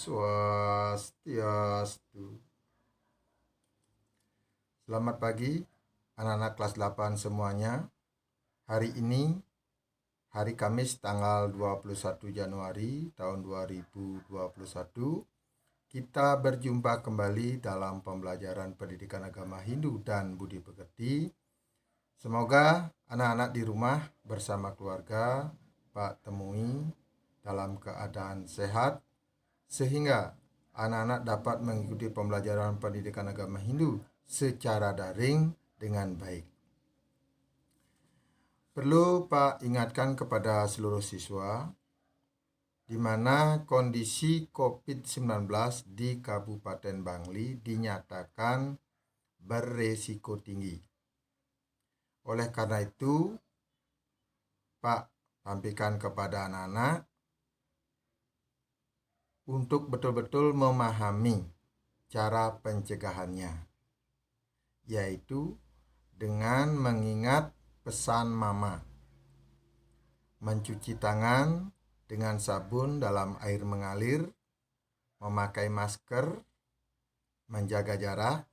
Swastiastu. Selamat pagi anak-anak kelas 8 semuanya. Hari ini hari Kamis tanggal 21 Januari tahun 2021. Kita berjumpa kembali dalam pembelajaran pendidikan agama Hindu dan Budi Pekerti. Semoga anak-anak di rumah bersama keluarga Pak temui dalam keadaan sehat, sehingga anak-anak dapat mengikuti pembelajaran pendidikan agama Hindu secara daring dengan baik. Perlu Pak ingatkan kepada seluruh siswa di mana kondisi COVID-19 di Kabupaten Bangli dinyatakan beresiko tinggi. Oleh karena itu, Pak sampaikan kepada anak-anak untuk betul-betul memahami cara pencegahannya, yaitu dengan mengingat pesan mama, mencuci tangan dengan sabun dalam air mengalir, memakai masker, menjaga jarak,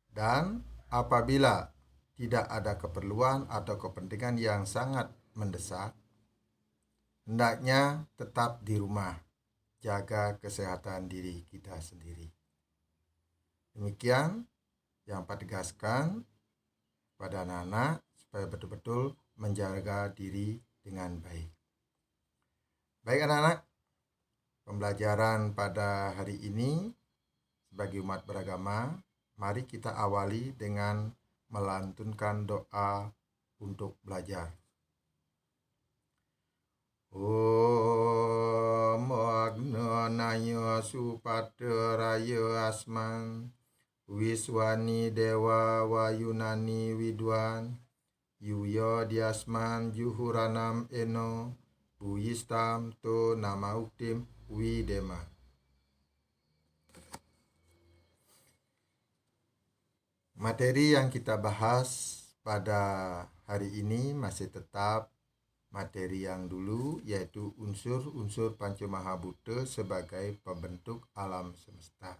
dan apabila tidak ada keperluan atau kepentingan yang sangat mendesak, hendaknya tetap di rumah, jaga kesehatan diri kita sendiri. Demikian yang Pak tegaskan pada anak-anak supaya betul-betul menjaga diri dengan baik. Baik anak-anak, pembelajaran pada hari ini sebagai umat beragama, mari kita awali dengan melantunkan doa untuk belajar. Om Agnanayo Supateraya Asman Wiswani Dewa Wayunani Widwan Yuyo Diasman Juhuranam Eno Buyistam To Namauktim Widema. Materi yang kita bahas pada hari ini masih tetap materi yang dulu, yaitu unsur-unsur Pancamahabhuta sebagai pembentuk alam semesta.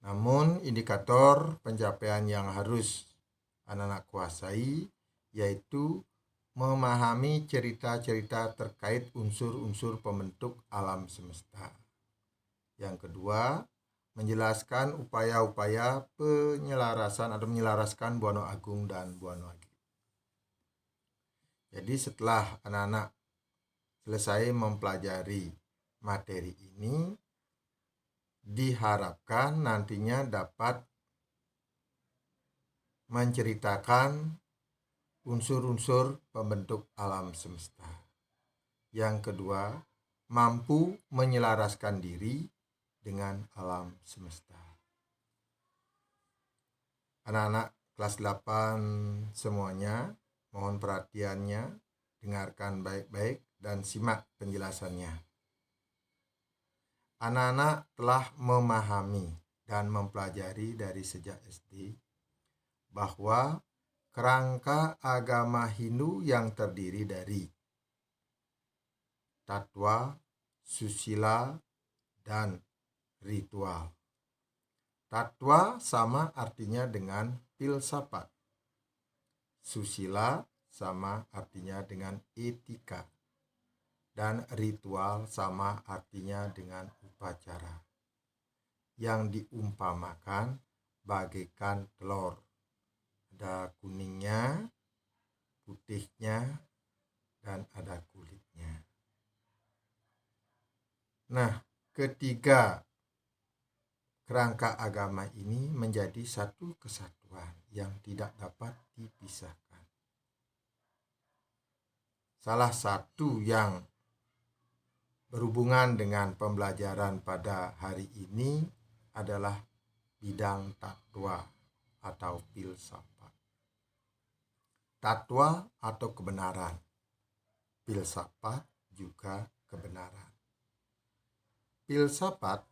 Namun indikator pencapaian yang harus anak-anak kuasai yaitu memahami cerita-cerita terkait unsur-unsur pembentuk alam semesta. Yang kedua, menjelaskan upaya-upaya penyelarasan atau menyelaraskan Buana Agung dan Buana Ageng. Jadi setelah anak-anak selesai mempelajari materi ini, diharapkan nantinya dapat menceritakan unsur-unsur pembentuk alam semesta. Yang kedua, mampu menyelaraskan diri dengan alam semesta. Anak-anak kelas 8 semuanya, mohon perhatiannya, dengarkan baik-baik dan simak penjelasannya. Anak-anak telah memahami dan mempelajari dari sejak SD bahwa kerangka agama Hindu yang terdiri dari tatwa, susila, dan ritual. Tatwa sama artinya dengan filsafat. Susila sama artinya dengan etika. Dan ritual sama artinya dengan upacara. Yang diumpamakan bagaikan telur. Ada kuningnya, putihnya, dan ada kulitnya. Nah, ketiga kerangka agama ini menjadi satu kesatuan yang tidak dapat dipisahkan. Salah satu yang berhubungan dengan pembelajaran pada hari ini adalah bidang tatwa atau filsafat. Tatwa atau kebenaran, filsafat juga kebenaran. Filsafat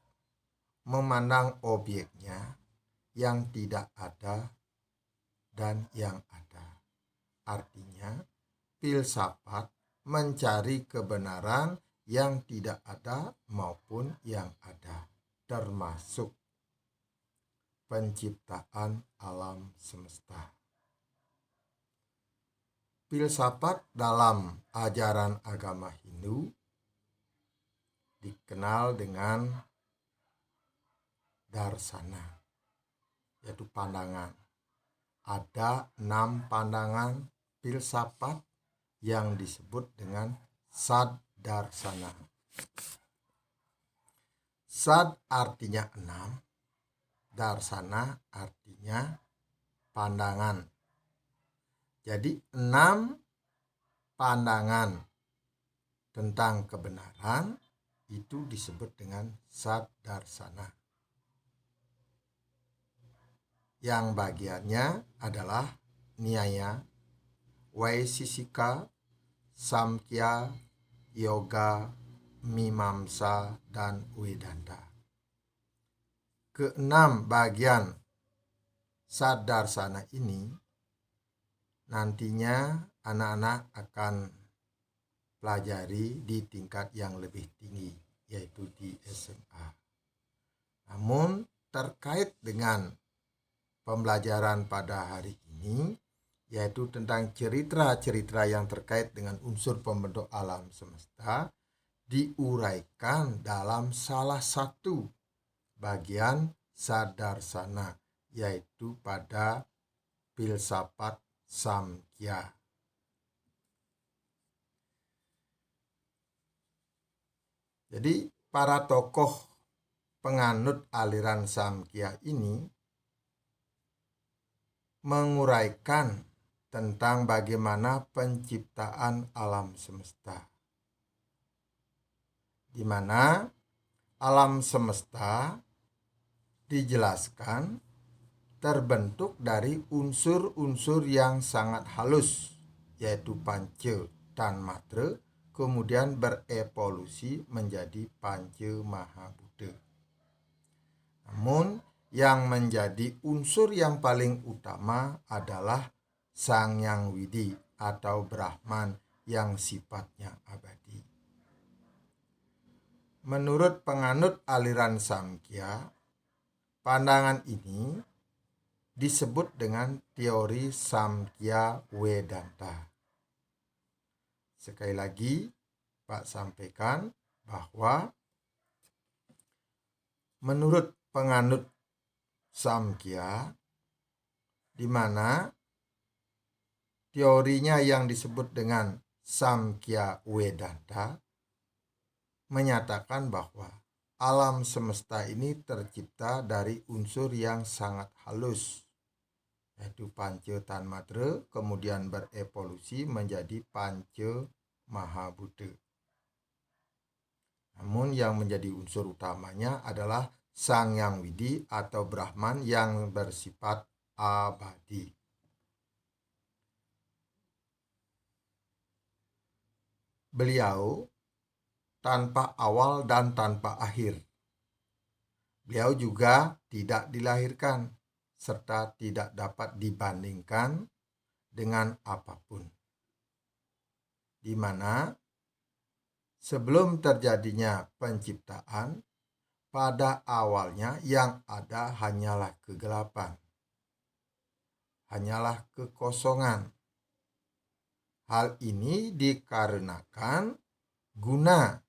memandang objeknya yang tidak ada dan yang ada. Artinya, filsafat mencari kebenaran yang tidak ada maupun yang ada, termasuk penciptaan alam semesta. Filsafat dalam ajaran agama Hindu dikenal dengan darsana, yaitu pandangan. Ada 6 pandangan filsafat yang disebut dengan saddarsana. Sad artinya 6, darsana artinya pandangan. Jadi 6 pandangan tentang kebenaran itu disebut dengan saddarsana. Yang bagiannya adalah Nyaya, Vaisesika, Samkhya, Yoga, Mimamsa, dan Vedanta. Keenam bagian saddarsana ini nantinya anak-anak akan pelajari di tingkat yang lebih tinggi, yaitu di SMA. Namun terkait dengan pembelajaran pada hari ini, yaitu tentang cerita-cerita yang terkait dengan unsur pembentuk alam semesta, diuraikan dalam salah satu bagian saddarsana, yaitu pada filsafat Samkhya. Jadi para tokoh penganut aliran Samkhya ini menguraikan tentang bagaimana penciptaan alam semesta, di mana alam semesta dijelaskan terbentuk dari unsur-unsur yang sangat halus, yaitu panca tanmatra, kemudian berevolusi menjadi panca mahabhuta. Namun yang menjadi unsur yang paling utama adalah Sang Yang Widi atau Brahman yang sifatnya abadi. Menurut penganut aliran Samkhya, pandangan ini disebut dengan teori Samkhya Vedanta. Sekali lagi Pak sampaikan bahwa menurut penganut Samkhya, di mana teorinya yang disebut dengan Samkhya Vedanta menyatakan bahwa alam semesta ini tercipta dari unsur yang sangat halus, yaitu panca tanmatra, kemudian berevolusi menjadi panca mahabhuta. Namun yang menjadi unsur utamanya adalah Sang Yang Widi atau Brahman yang bersifat abadi. Beliau tanpa awal dan tanpa akhir. Beliau juga tidak dilahirkan serta tidak dapat dibandingkan dengan apapun. Di mana sebelum terjadinya penciptaan, pada awalnya yang ada hanyalah kegelapan, hanyalah kekosongan. Hal ini dikarenakan guna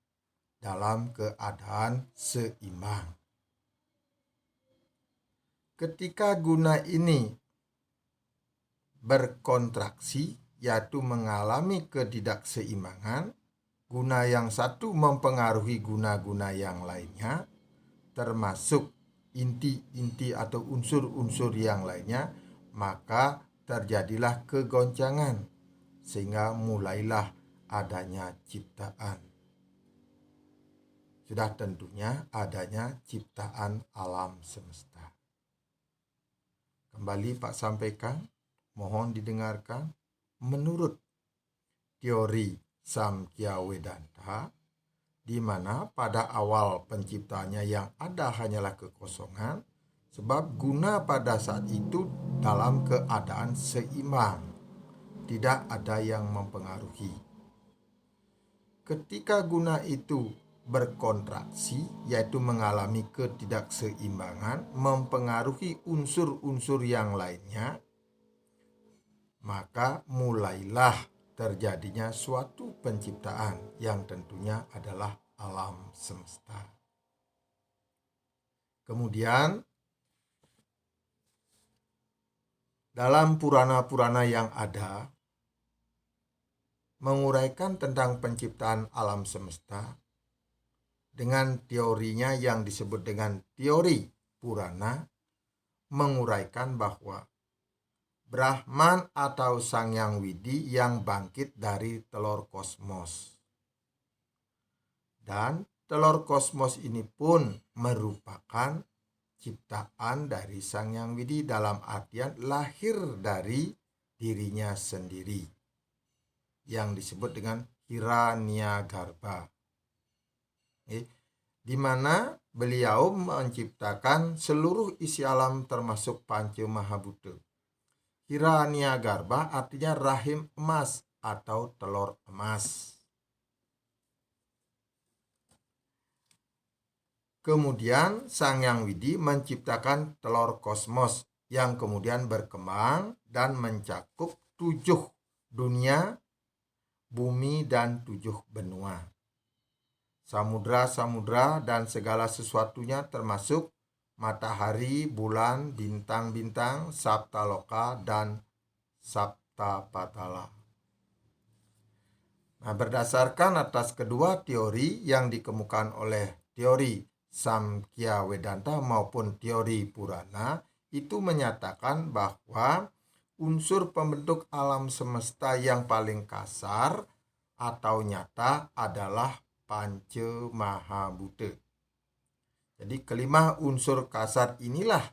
dalam keadaan seimbang. Ketika guna ini berkontraksi, yaitu mengalami ketidakseimbangan, guna yang satu mempengaruhi guna-guna yang lainnya, termasuk inti-inti atau unsur-unsur yang lainnya, maka terjadilah kegoncangan, sehingga mulailah adanya ciptaan. Sudah tentunya adanya ciptaan alam semesta. Kembali Pak sampaikan, mohon didengarkan. Menurut teori Samkhya Vedanta, di mana pada awal penciptanya yang ada hanyalah kekosongan, sebab guna pada saat itu dalam keadaan seimbang, tidak ada yang mempengaruhi. ketika guna itu berkontraksi, yaitu mengalami ketidakseimbangan, mempengaruhi unsur-unsur yang lainnya, maka mulailah terjadinya suatu penciptaan yang tentunya adalah alam semesta. Kemudian dalam Purana-Purana yang ada menguraikan tentang penciptaan alam semesta dengan teorinya yang disebut dengan teori Purana, menguraikan bahwa Brahman atau Sang Hyang Widi yang bangkit dari telur kosmos. Dan telur kosmos ini pun merupakan ciptaan dari Sang Hyang Widi, dalam artian lahir dari dirinya sendiri, yang disebut dengan Hiranyagarbha, di mana beliau menciptakan seluruh isi alam termasuk Panca Mahabhuta. Hiranyagarbha artinya rahim emas atau telur emas. Kemudian Sang Hyang Widi menciptakan telur kosmos yang kemudian berkembang dan mencakup 7 dunia, bumi, dan 7 benua. Samudra-samudra dan segala sesuatunya termasuk matahari, bulan, bintang-bintang, saptaloka, dan saptapatala. Nah, berdasarkan atas kedua teori yang dikemukakan oleh teori Samkhya Vedanta maupun teori Purana, itu menyatakan bahwa unsur pembentuk alam semesta yang paling kasar atau nyata adalah Panca Mahabhuta. Jadi kelima unsur kasar inilah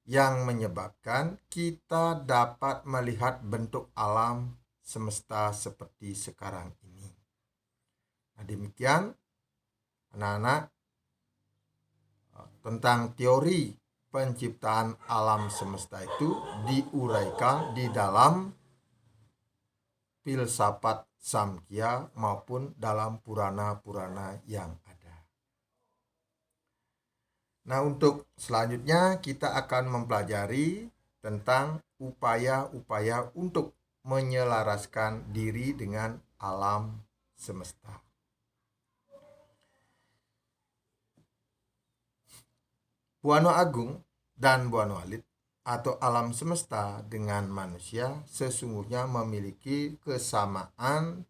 yang menyebabkan kita dapat melihat bentuk alam semesta seperti sekarang ini. Nah, demikian anak-anak tentang teori penciptaan alam semesta itu diuraikan di dalam filsafat Samkhya maupun dalam Purana-Purana yang ada. Nah, untuk selanjutnya kita akan mempelajari tentang upaya-upaya untuk menyelaraskan diri dengan alam semesta. Buana Agung dan Buana Alit atau alam semesta dengan manusia sesungguhnya memiliki kesamaan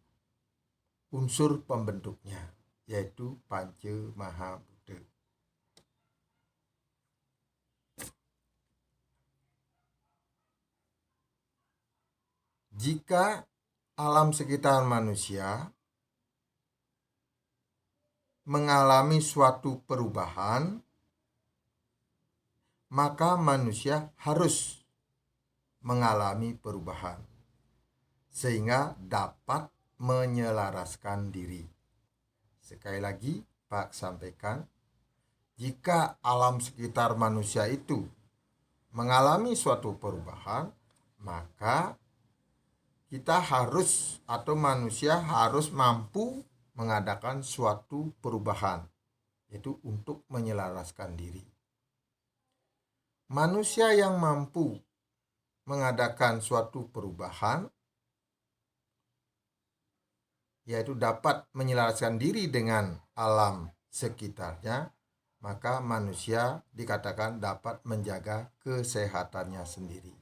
unsur pembentuknya, yaitu Panca Mahabhuta. Jika alam sekitar manusia mengalami suatu perubahan, maka manusia harus mengalami perubahan sehingga dapat menyelaraskan diri. Sekali lagi Pak sampaikan, jika alam sekitar manusia itu mengalami suatu perubahan, maka kita harus atau manusia harus mampu mengadakan suatu perubahan, yaitu untuk menyelaraskan diri. Manusia yang mampu mengadakan suatu perubahan, yaitu dapat menyelaraskan diri dengan alam sekitarnya, maka manusia dikatakan dapat menjaga kesehatannya sendiri.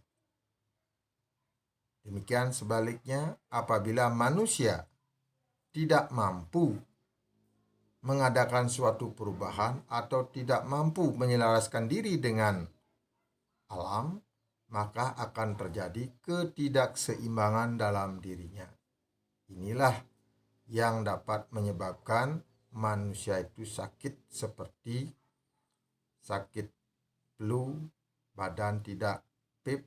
Demikian sebaliknya, apabila manusia tidak mampu mengadakan suatu perubahan atau tidak mampu menyelaraskan diri dengan alam, maka akan terjadi ketidakseimbangan dalam dirinya. Inilah yang dapat menyebabkan manusia itu sakit seperti sakit flu, badan tidak fit,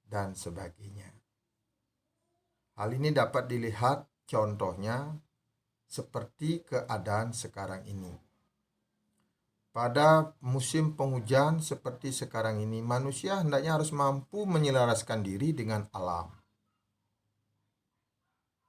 dan sebagainya. Hal ini dapat dilihat contohnya seperti keadaan sekarang ini. Pada musim penghujan seperti sekarang ini, manusia hendaknya harus mampu menyelaraskan diri dengan alam.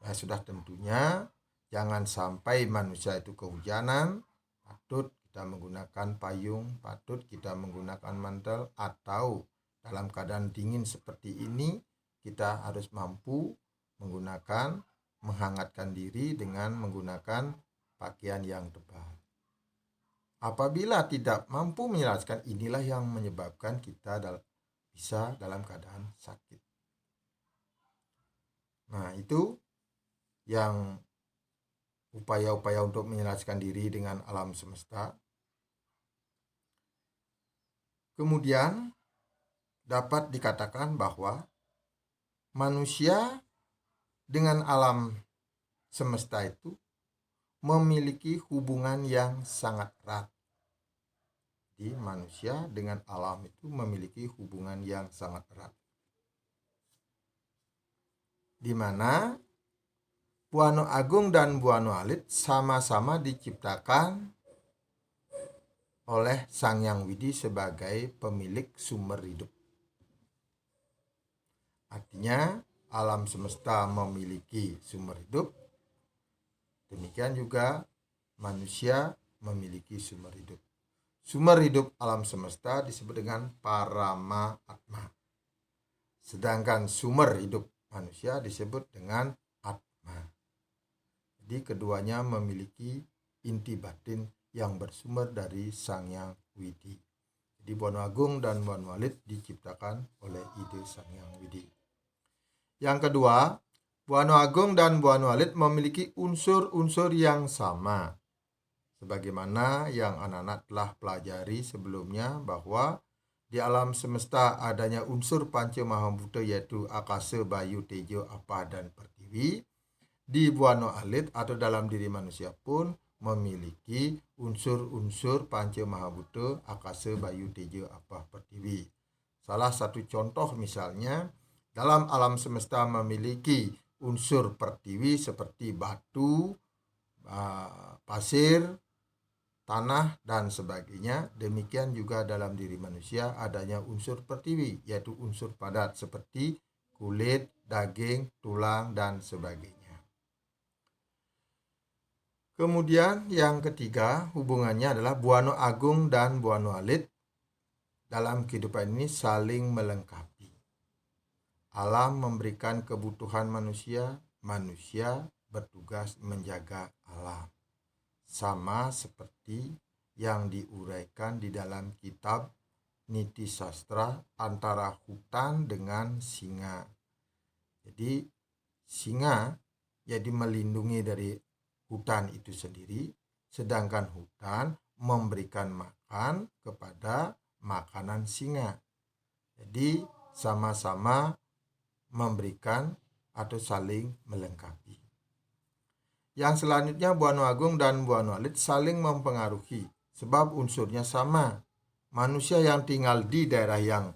Nah, sudah tentunya, jangan sampai manusia itu kehujanan, patut kita menggunakan payung, patut kita menggunakan mantel, atau dalam keadaan dingin seperti ini kita harus mampu menghangatkan diri dengan menggunakan pakaian yang tebal. Apabila tidak mampu menjelaskan, inilah yang menyebabkan kita bisa dalam keadaan sakit. Nah, itu yang upaya-upaya untuk menyelaraskan diri dengan alam semesta. Kemudian dapat dikatakan bahwa manusia dengan alam semesta itu memiliki hubungan yang sangat erat. Jadi manusia dengan alam itu memiliki hubungan yang sangat erat, di mana Buana Agung dan Buana Alit sama-sama diciptakan oleh Sang Hyang Widi sebagai pemilik sumber hidup. Artinya alam semesta memiliki sumber hidup, demikian juga manusia memiliki sumber hidup. Sumber hidup alam semesta disebut dengan Parama Atma, sedangkan sumber hidup manusia disebut dengan Atma. Jadi keduanya memiliki inti batin yang bersumber dari Sang Hyang Widi. Jadi Buana Agung dan Buana Alit diciptakan oleh ide Sang Hyang Widi. Yang kedua, Buana Agung dan Buana Alit memiliki unsur-unsur yang sama. Sebagaimana yang anak-anak telah pelajari sebelumnya, bahwa di alam semesta adanya unsur Panca Mahabhuta yaitu Akasa, Bayu, Tejo, Apa, dan Pertiwi. Di Buana Alit atau dalam diri manusia pun memiliki unsur-unsur Panca Mahabhuta Akasa, Bayu, Tejo, Apa, Pertiwi. Salah satu contoh misalnya, dalam alam semesta memiliki unsur pertiwi seperti batu, pasir, tanah, dan sebagainya. Demikian juga dalam diri manusia adanya unsur pertiwi, yaitu unsur padat seperti kulit, daging, tulang, dan sebagainya. Kemudian yang ketiga, hubungannya adalah Buana Agung dan Buana Alit dalam kehidupan ini saling melengkapi. Alam memberikan kebutuhan manusia, manusia bertugas menjaga alam. Sama seperti yang diuraikan di dalam kitab Niti Sastra antara hutan dengan singa. Jadi singa jadi melindungi dari hutan itu sendiri, sedangkan hutan memberikan makan kepada makanan singa. Jadi sama-sama memberikan atau saling melengkapi. Yang selanjutnya, Buana Agung dan Buana Alit saling mempengaruhi sebab unsurnya sama. Manusia yang tinggal di daerah yang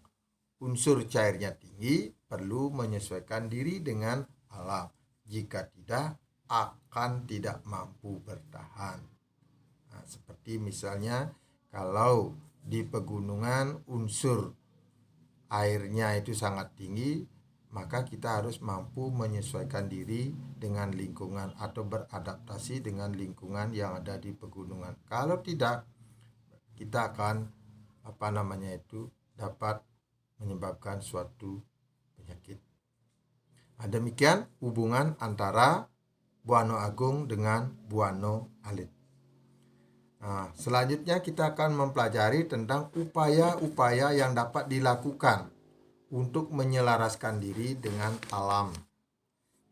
unsur cairnya tinggi perlu menyesuaikan diri dengan alam. Jika tidak, akan tidak mampu bertahan. Nah, seperti misalnya kalau di pegunungan unsur airnya itu sangat tinggi, maka kita harus mampu menyesuaikan diri dengan lingkungan atau beradaptasi dengan lingkungan yang ada di pegunungan. Kalau tidak, kita akan dapat menyebabkan suatu penyakit. Nah, demikian hubungan antara Buana Agung dengan Buana Alit. Nah, selanjutnya kita akan mempelajari tentang upaya-upaya yang dapat dilakukan untuk menyelaraskan diri dengan alam.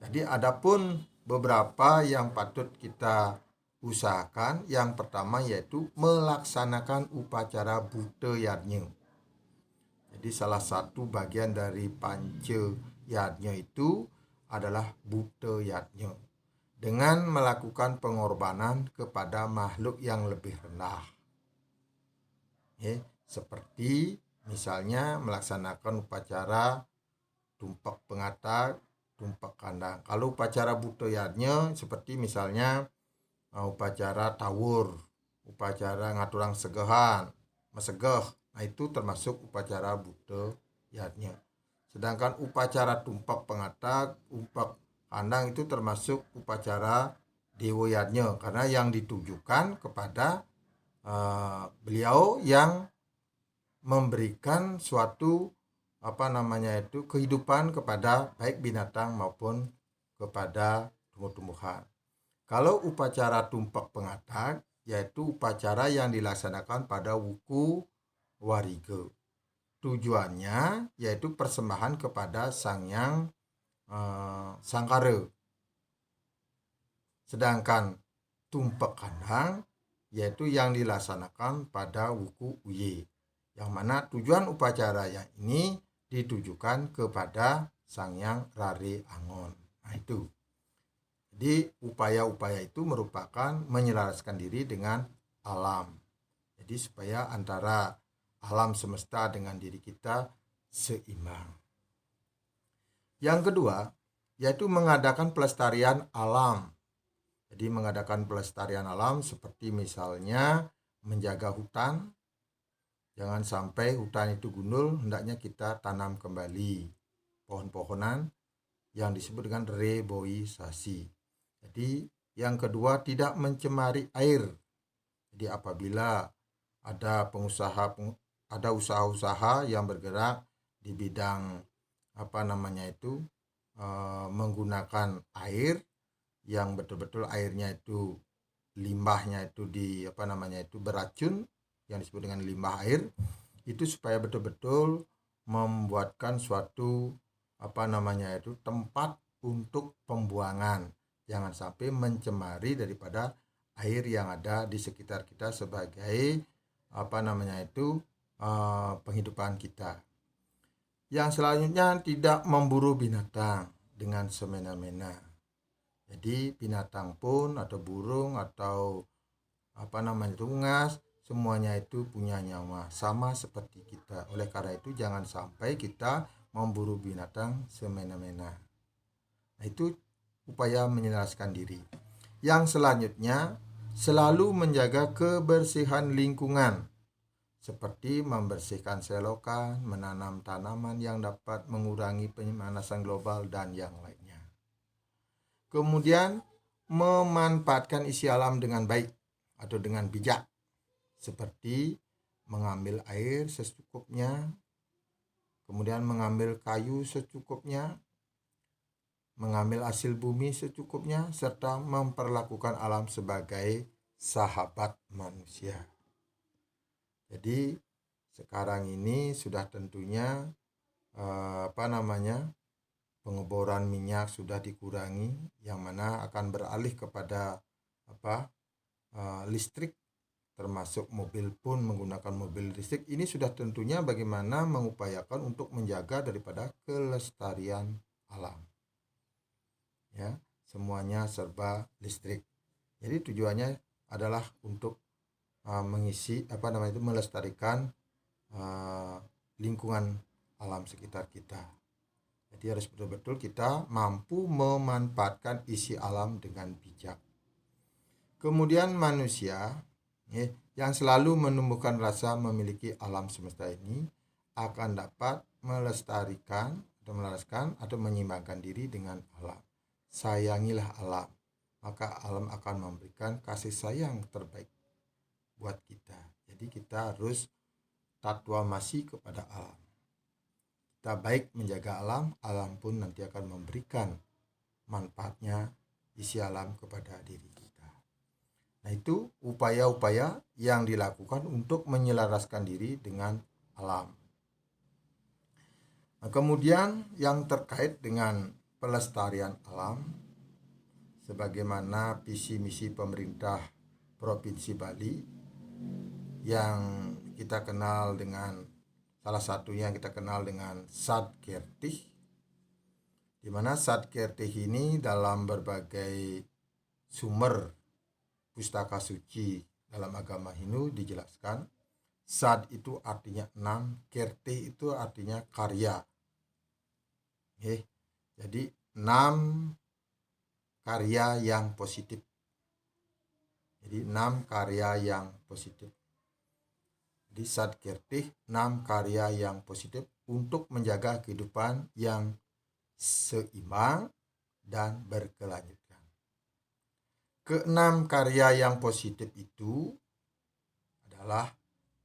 Jadi adapun beberapa yang patut kita usahakan. Yang pertama yaitu melaksanakan upacara Buta Yadnya. Jadi salah satu bagian dari Panca Yadnya itu adalah Buta Yadnya, dengan melakukan pengorbanan kepada makhluk yang lebih rendah. Seperti misalnya melaksanakan upacara tumpak pengata, tumpak kandang. Kalau upacara Buta Yadnya seperti misalnya upacara tawur, upacara ngaturang segehan, mesegeh. Nah, itu termasuk upacara Buta Yadnya. Sedangkan upacara tumpak pengata, tumpak kandang itu termasuk upacara Dewoyatnya, karena yang ditujukan kepada beliau yang memberikan suatu kehidupan kepada baik binatang maupun kepada tumbuh-tumbuhan. Kalau upacara tumpak pengatak yaitu upacara yang dilaksanakan pada wuku warige. Tujuannya yaitu persembahan kepada sang yang sangkara. Sedangkan tumpak kandang yaitu yang dilaksanakan pada wuku uye, yang mana tujuan upacara yang ini ditujukan kepada sang yang rare angon. Nah itu. Jadi upaya-upaya itu merupakan menyelaraskan diri dengan alam. Jadi supaya antara alam semesta dengan diri kita seimbang. Yang kedua, yaitu mengadakan pelestarian alam. Jadi mengadakan pelestarian alam seperti misalnya menjaga hutan. Jangan sampai hutan itu gundul, hendaknya kita tanam kembali pohon-pohonan yang disebut dengan reboisasi. Jadi yang kedua, tidak mencemari air. Jadi apabila ada usaha-usaha yang bergerak di bidang menggunakan air yang betul-betul airnya itu limbahnya itu beracun, yang disebut dengan limbah air, itu supaya betul-betul membuatkan suatu tempat untuk pembuangan. Jangan sampai mencemari daripada air yang ada di sekitar kita sebagai penghidupan kita. Yang selanjutnya, tidak memburu binatang dengan semena-mena. Jadi binatang pun atau burung atau unggas, semuanya itu punya nyawa sama seperti kita. Oleh karena itu jangan sampai kita memburu binatang semena-mena. Nah, itu upaya menyelaraskan diri. Yang selanjutnya, selalu menjaga kebersihan lingkungan, seperti membersihkan selokan, menanam tanaman yang dapat mengurangi pemanasan global, dan yang lainnya. Kemudian, memanfaatkan isi alam dengan baik atau dengan bijak, seperti mengambil air secukupnya, kemudian mengambil kayu secukupnya, mengambil hasil bumi secukupnya, serta memperlakukan alam sebagai sahabat manusia. Jadi sekarang ini sudah tentunya pengeboran minyak sudah dikurangi, yang mana akan beralih kepada listrik, termasuk mobil pun menggunakan mobil listrik. Ini sudah tentunya bagaimana mengupayakan untuk menjaga daripada kelestarian alam. Ya, semuanya serba listrik. Jadi tujuannya adalah untuk mengisi melestarikan lingkungan alam sekitar kita. Jadi harus betul-betul kita mampu memanfaatkan isi alam dengan bijak. Kemudian manusia yang selalu menumbuhkan rasa memiliki alam semesta ini akan dapat melestarikan atau melaraskan atau menyeimbangkan diri dengan alam. Sayangilah alam, maka alam akan memberikan kasih sayang terbaik buat kita. Jadi kita harus tatwamasi kepada alam. Kita baik menjaga alam, alam pun nanti akan memberikan manfaatnya isi alam kepada diri kita. Nah, itu upaya-upaya yang dilakukan untuk menyelaraskan diri dengan alam. Nah, kemudian yang terkait dengan pelestarian alam, sebagaimana visi misi pemerintah Provinsi Bali yang kita kenal dengan, salah satunya yang kita kenal dengan Sadkertih, di mana Sadkertih ini dalam berbagai sumber pustaka suci dalam agama Hindu dijelaskan, Sad itu artinya 6, Kertih itu artinya karya. Jadi 6 karya yang positif. Jadi 6 karya yang positif. Jadi Sadkertih 6 karya yang positif untuk menjaga kehidupan yang seimbang dan berkelanjutan. Keenam karya yang positif itu adalah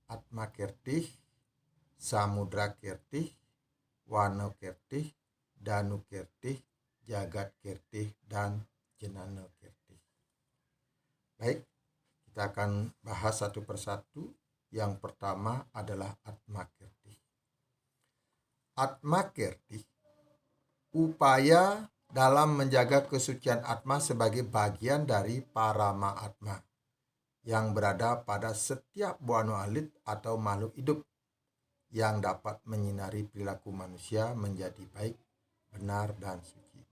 Atma Kirtih, Samudra Kirtih, Wano Kirtih, Danu Kirtih, Jagat Kirtih, dan Jenana Kirtih. Baik, kita akan bahas satu persatu. Yang pertama adalah Atma Kirtih. Atma Kirtih, upaya dalam menjaga kesucian Atma sebagai bagian dari Parama Atma yang berada pada setiap buana alit atau makhluk hidup yang dapat menyinari perilaku manusia menjadi baik, benar, dan suci.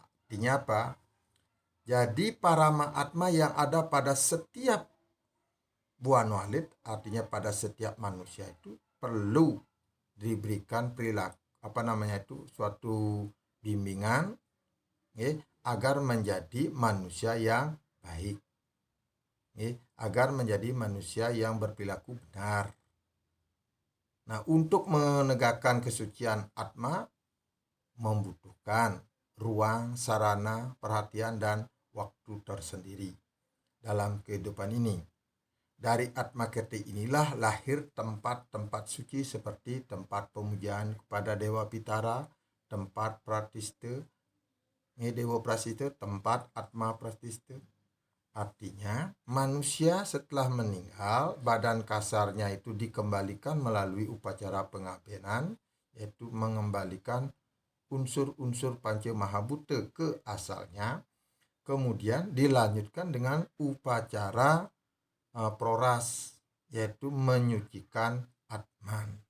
Artinya apa? Jadi Parama Atma yang ada pada setiap buana alit, artinya pada setiap manusia itu perlu diberikan perilaku suatu bimbingan agar menjadi manusia yang baik, agar menjadi manusia yang berperilaku benar. Nah, untuk menegakkan kesucian Atma membutuhkan ruang, sarana, perhatian, dan waktu tersendiri dalam kehidupan ini. Dari Atma Kirtih inilah lahir tempat-tempat suci seperti tempat pemujaan kepada Dewa Pitara, tempat Pratistha, Dewa Prasistha, tempat Atma Prasistha. Artinya manusia setelah meninggal, badan kasarnya itu dikembalikan melalui upacara pengabenan, yaitu mengembalikan unsur-unsur Panca Mahabhuta ke asalnya. Kemudian dilanjutkan dengan upacara proras, yaitu menyucikan Atman.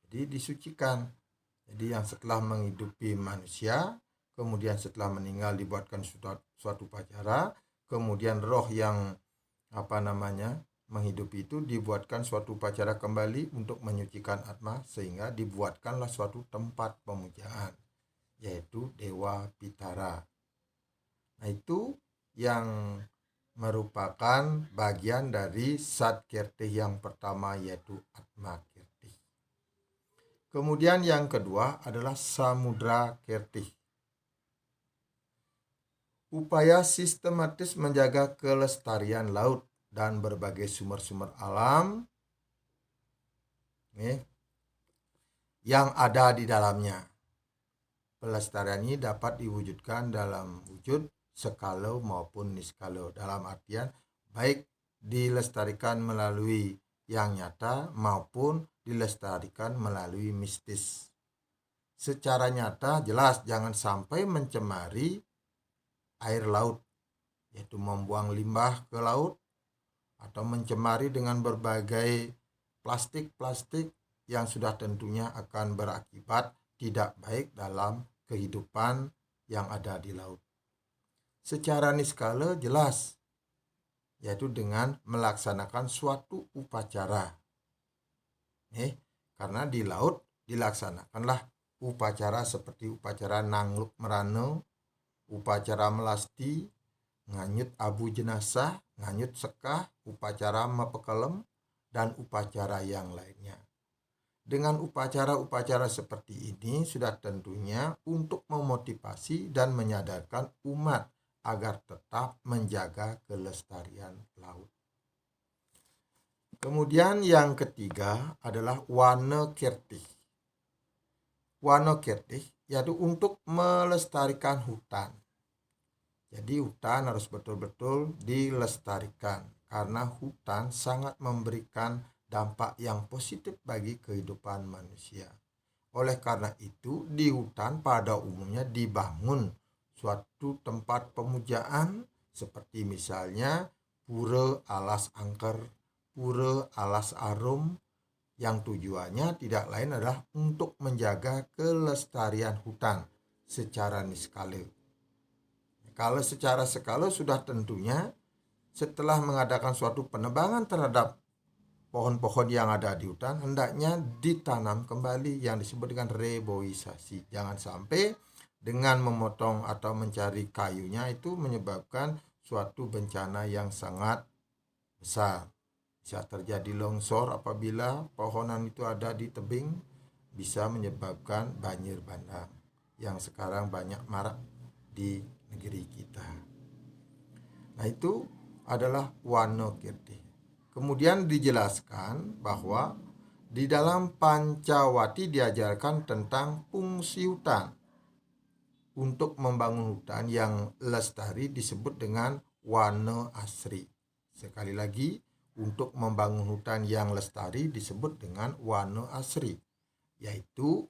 Jadi disucikan. Jadi yang setelah menghidupi manusia, kemudian setelah meninggal dibuatkan suatu upacara, kemudian roh yang menghidupi itu dibuatkan suatu upacara kembali untuk menyucikan Atma, sehingga dibuatkanlah suatu tempat pemujaan, yaitu Dewa Pitara. Nah, itu yang merupakan bagian dari Sat Kirtih yang pertama, yaitu Atma Kirtih. Kemudian yang kedua adalah Samudra Kirtih. Upaya sistematis menjaga kelestarian laut dan berbagai sumber-sumber alam yang ada di dalamnya. Pelestarian ini dapat diwujudkan dalam wujud skala maupun niskala, dalam artian baik dilestarikan melalui yang nyata maupun dilestarikan melalui mistis. Secara nyata jelas jangan sampai mencemari air laut, yaitu membuang limbah ke laut atau mencemari dengan berbagai plastik-plastik yang sudah tentunya akan berakibat tidak baik dalam kehidupan yang ada di laut. Secara niskala jelas, yaitu dengan melaksanakan suatu upacara. Karena di laut dilaksanakanlah upacara seperti upacara nangluk merano, upacara melasti, nganyut abu jenazah, nganyut sekah, upacara mepekelem, dan upacara yang lainnya. Dengan upacara-upacara seperti ini sudah tentunya untuk memotivasi dan menyadarkan umat agar tetap menjaga kelestarian laut. Kemudian yang ketiga adalah Wana Kirtih. Wana Kirtih yaitu untuk melestarikan hutan. Jadi hutan harus betul-betul dilestarikan karena hutan sangat memberikan dampak yang positif bagi kehidupan manusia. Oleh karena itu di hutan pada umumnya dibangun suatu tempat pemujaan seperti misalnya pura alas angker, pura alas arum, yang tujuannya tidak lain adalah untuk menjaga kelestarian hutan secara niskala. Kalau secara skala sudah tentunya setelah mengadakan suatu penebangan terhadap pohon-pohon yang ada di hutan, hendaknya ditanam kembali yang disebut dengan reboisasi. Jangan sampai dengan memotong atau mencari kayunya itu menyebabkan suatu bencana yang sangat besar. Bisa terjadi longsor apabila pohonan itu ada di tebing, bisa menyebabkan banjir bandang yang sekarang banyak marak di negeri kita. Nah, itu adalah Wano Kirti. Kemudian dijelaskan bahwa di dalam Pancawati diajarkan tentang fungsi hutan. Untuk membangun hutan yang lestari disebut dengan Wana Asri. Sekali lagi, untuk membangun hutan yang lestari disebut dengan Wana Asri, yaitu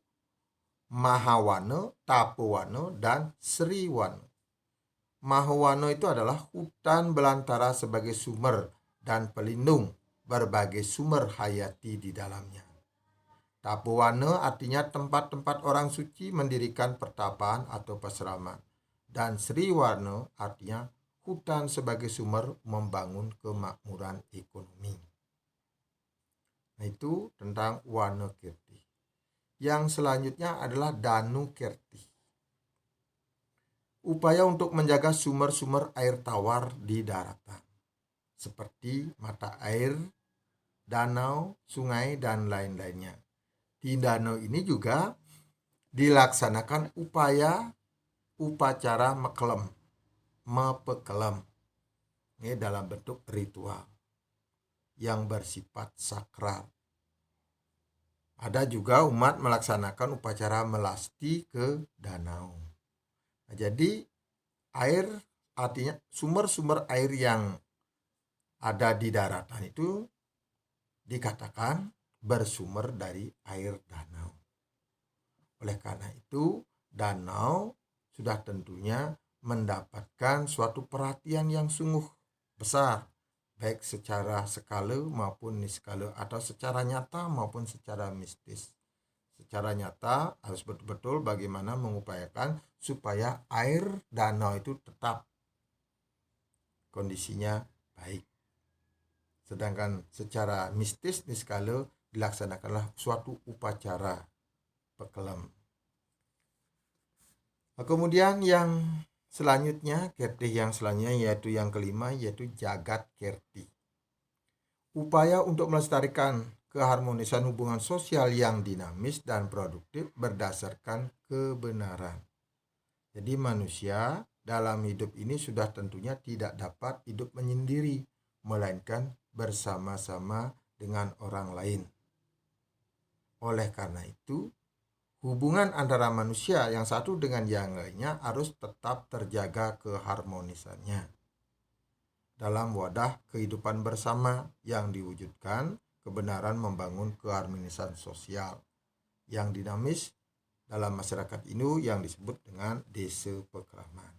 Mahawana, Tapawana, dan Sriwana. Mahawana itu adalah hutan belantara sebagai sumber dan pelindung berbagai sumber hayati di dalamnya. Tapawana artinya tempat-tempat orang suci mendirikan pertapaan atau pasraman. Dan Sriwana artinya hutan sebagai sumber membangun kemakmuran ekonomi. Nah, itu tentang Wana Kirti. Yang selanjutnya adalah Danu Kirti. Upaya untuk menjaga sumber-sumber air tawar di daratan, seperti mata air, danau, sungai, dan lain-lainnya. Di danau ini juga dilaksanakan upacara mepekelem dalam bentuk ritual yang bersifat sakral. Ada juga umat melaksanakan upacara melasti ke danau. Nah, jadi air artinya sumber-sumber air yang ada di daratan itu dikatakan bersumber dari air danau. Oleh karena itu, danau sudah tentunya mendapatkan suatu perhatian yang sungguh besar, baik secara skala maupun niskala, atau secara nyata maupun secara mistis. Secara nyata harus betul-betul bagaimana mengupayakan supaya air danau itu tetap kondisinya baik. Sedangkan secara mistis niskala dilaksanakanlah suatu upacara pekelem. Kemudian yang selanjutnya, kirti yang selanjutnya yaitu yang kelima, yaitu Jagat Kirti. Upaya untuk melestarikan keharmonisan hubungan sosial yang dinamis dan produktif berdasarkan kebenaran. Jadi manusia dalam hidup ini sudah tentunya tidak dapat hidup menyendiri, melainkan bersama-sama dengan orang lain. Oleh karena itu, hubungan antara manusia yang satu dengan yang lainnya harus tetap terjaga keharmonisannya dalam wadah kehidupan bersama yang diwujudkan kebenaran membangun keharmonisan sosial yang dinamis dalam masyarakat ini yang disebut dengan desa pekraman.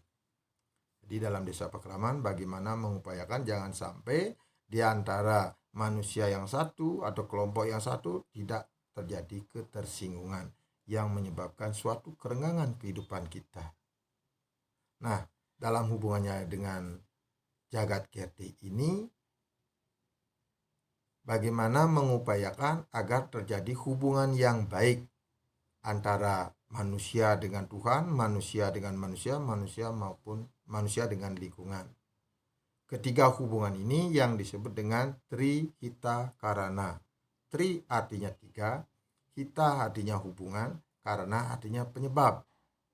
Jadi dalam desa pekraman bagaimana mengupayakan jangan sampai di antara manusia yang satu atau kelompok yang satu tidak terjadi ketersinggungan yang menyebabkan suatu kerenggangan kehidupan kita. Nah, dalam hubungannya dengan Jagat Kirti ini, bagaimana mengupayakan agar terjadi hubungan yang baik antara manusia dengan Tuhan, manusia dengan manusia, manusia maupun manusia dengan lingkungan. Ketiga hubungan ini yang disebut dengan Trihita Karana. Tri artinya tiga, hita artinya hubungan, karena artinya penyebab.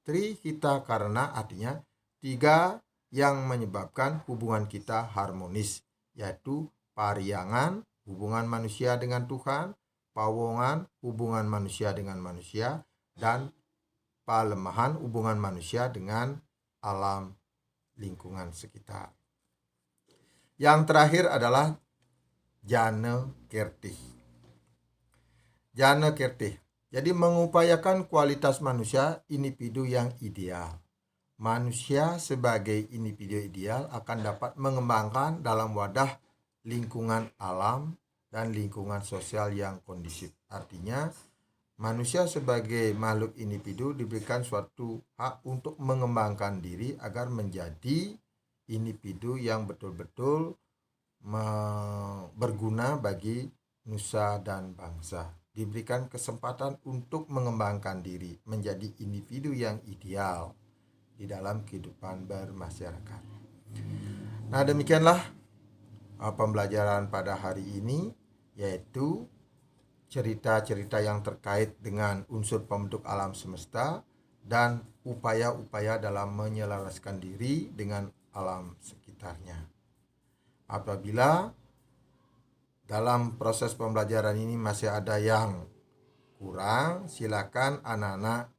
Trihita Karana artinya tiga yang menyebabkan hubungan kita harmonis, yaitu pariyangan, hubungan manusia dengan Tuhan, pawongan, hubungan manusia dengan manusia, dan palemahan, hubungan manusia dengan alam lingkungan sekitar. Yang terakhir adalah Jana Kirti. Jana Kirti, jadi mengupayakan kualitas manusia individu yang ideal. Manusia sebagai individu ideal akan dapat mengembangkan dalam wadah lingkungan alam dan lingkungan sosial yang kondusif. Artinya, manusia sebagai makhluk individu diberikan suatu hak untuk mengembangkan diri agar menjadi individu yang betul-betul berguna bagi nusa dan bangsa. Diberikan kesempatan untuk mengembangkan diri menjadi individu yang ideal di dalam kehidupan bermasyarakat. Nah, demikianlah pembelajaran pada hari ini, yaitu cerita-cerita yang terkait dengan unsur pembentuk alam semesta dan upaya-upaya dalam menyelaraskan diri dengan alam sekitar. sekitarnya. Apabila dalam proses pembelajaran ini masih ada yang kurang, silakan anak-anak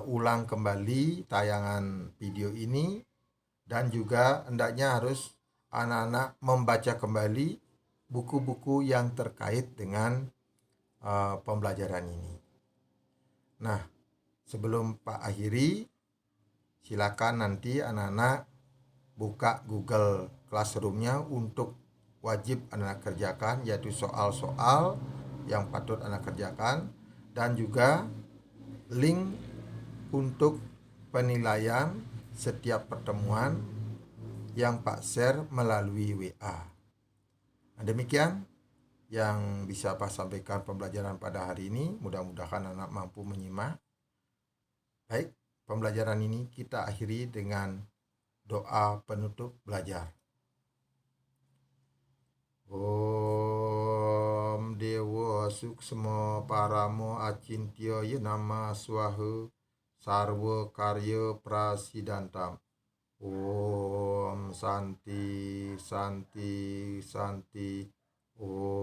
ulang kembali tayangan video ini, dan juga hendaknya harus anak-anak membaca kembali buku-buku yang terkait dengan pembelajaran ini. Nah, sebelum Pak akhiri, silakan nanti anak-anak buka Google Classroom-nya untuk wajib anak kerjakan, yaitu soal-soal yang patut anak kerjakan, dan juga link untuk penilaian setiap pertemuan yang Pak share melalui WA. Nah, demikian yang bisa Pak sampaikan pembelajaran pada hari ini. Mudah-mudahan anak mampu menyimak. Baik, pembelajaran ini kita akhiri dengan doa penutup belajar. Om Dewa Suksma Paramo Acintya Yenama Swaha Sarwa Karya Prasidantam. Om Santi Santi Santi. Om